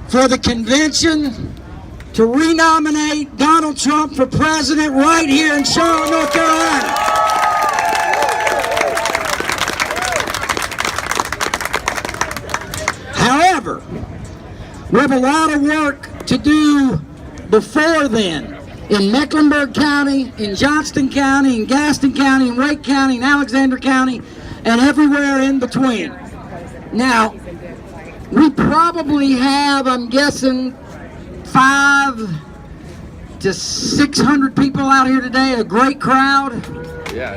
for the convention to renominate Donald Trump for president right here in Charlotte, North Carolina. However, we have a lot of work to do before then in Mecklenburg County, in Johnston County, in Gaston County, in Wake County, in Alexander County, and everywhere in between. Now, we probably have, I'm guessing, 500 to 600 people out here today, a great crowd. Yeah.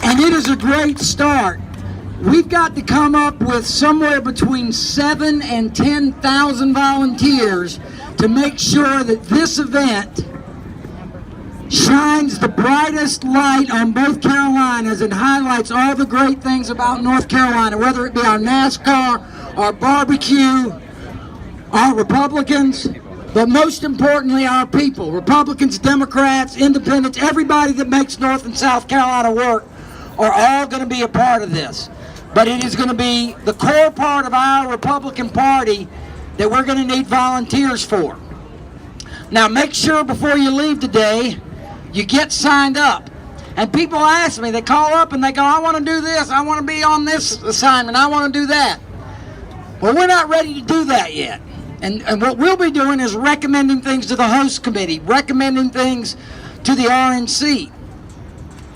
And it is a great start. We've got to come up with somewhere between 7,000 and 10,000 volunteers to make sure that this event shines the brightest light on both Carolinas and highlights all the great things about North Carolina, whether it be our NASCAR, our barbecue, our Republicans, but most importantly our people, Republicans, Democrats, Independents, everybody that makes North and South Carolina work are all going to be a part of this. But it is going to be the core part of our Republican Party that we're going to need volunteers for. Now make sure before you leave today, you get signed up. And people ask me, they call up and they go, I want to do this, I want to be on this assignment, I want to do that. Well, we're not ready to do that yet. And what we'll be doing is recommending things to the host committee, recommending things to the RNC.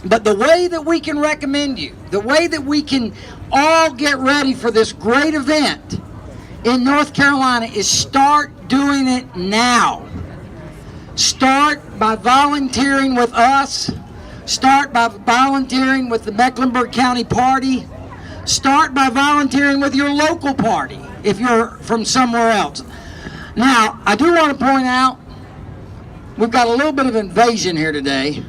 But the way that we can recommend you, the way that we can all get ready for this great event in North Carolina is start doing it now. Start by volunteering with us. Start by volunteering with the Mecklenburg County Party. Start by volunteering with your local party if you're from somewhere else. Now, I do want to point out, we've got a little bit of invasion here today.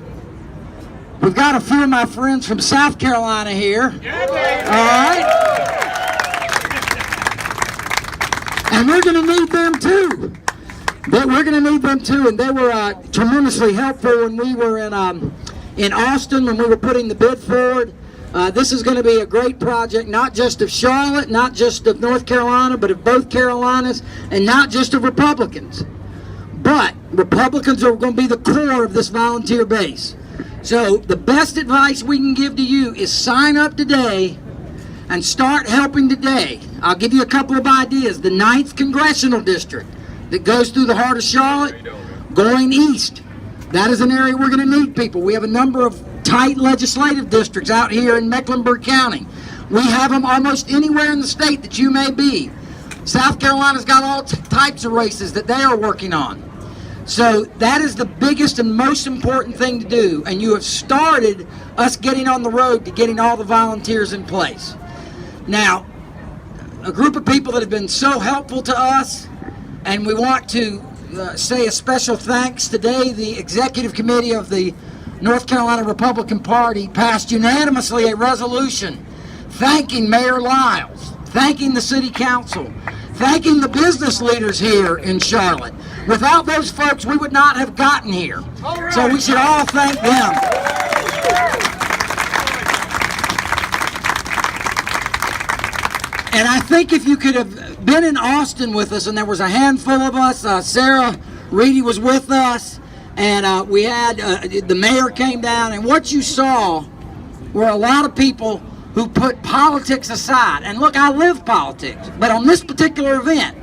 We've got a few of my friends from South Carolina here. All right? And we're going to need them too. We're going to need them too. And they were tremendously helpful when we were in Austin, when we were putting the bid forward. This is going to be a great project, not just of Charlotte, not just of North Carolina, but of both Carolinas, and not just of Republicans. But Republicans are going to be the core of this volunteer base. So the best advice we can give to you is sign up today and start helping today. I'll give you a couple of ideas. The 9th Congressional District that goes through the heart of Charlotte, going east. That is an area we're going to need people. We have a number of tight legislative districts out here in Mecklenburg County. We have them almost anywhere in the state that you may be. South Carolina's got all types of races that they are working on. So that is the biggest and most important thing to do, and you have started us getting on the road to getting all the volunteers in place. Now, a group of people that have been so helpful to us, and we want to say a special thanks today. The Executive Committee of the North Carolina Republican Party passed unanimously a resolution thanking Mayor Lyles, thanking the City Council, thanking the business leaders here in Charlotte. Without those folks, we would not have gotten here. So we should all thank them. And I think if you could have been in Austin with us, and there was a handful of us, Sarah Reedy was with us, and we had, the mayor came down, and what you saw were a lot of people who put politics aside. And look, I live politics, but on this particular event,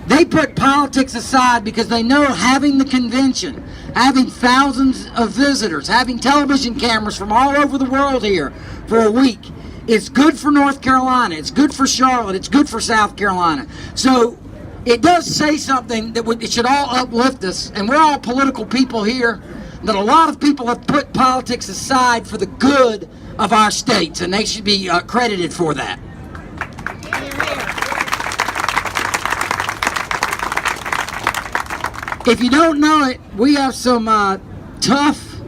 they put politics aside because they know having the convention, having thousands of visitors, having television cameras from all over the world here for a week, it's good for North Carolina, it's good for Charlotte, it's good for South Carolina. So it does say something that it should all uplift us, and we're all political people here, that a lot of people have put politics aside for the good of our states, and they should be credited for that. If you don't know it, we have some tough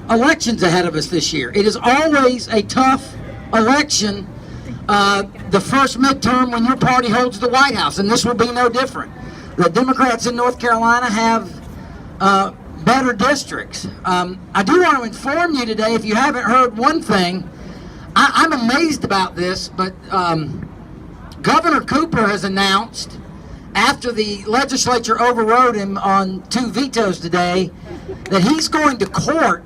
elections ahead of us this year. It is always a tough election, the first midterm when your party holds the White House, and this will be no different. The Democrats in North Carolina have better districts. I do want to inform you today, if you haven't heard one thing, I'm amazed about this, but Governor Cooper has announced, after the legislature overrode him on 2 vetoes today, that he's going to court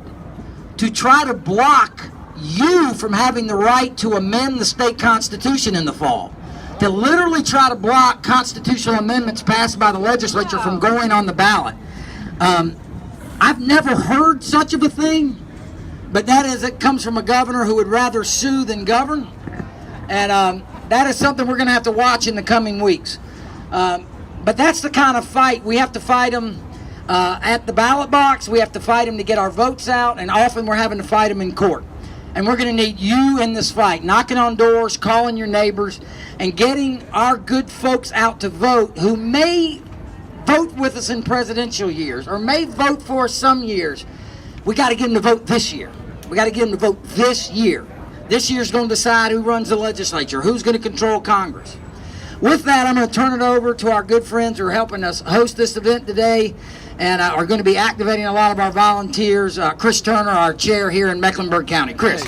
to try to block you from having the right to amend the state constitution in the fall. To literally try to block constitutional amendments passed by the legislature from going on the ballot. I've never heard such of a thing, but it comes from a governor who would rather sue than govern. And that is something we're going to have to watch in the coming weeks. But that's the kind of fight. We have to fight them at the ballot box. We have to fight them to get our votes out, and often we're having to fight them in court. And we're going to need you in this fight, knocking on doors, calling your neighbors, and getting our good folks out to vote who may vote with us in presidential years or may vote for us some years. We got to get them to vote this year. We got to get them to vote this year. This year's going to decide who runs the legislature, who's going to control Congress. With that, I'm going to turn it over to our good friends who are helping us host this event today and are going to be activating a lot of our volunteers. Chris Turner, our chair here in Mecklenburg County. Chris.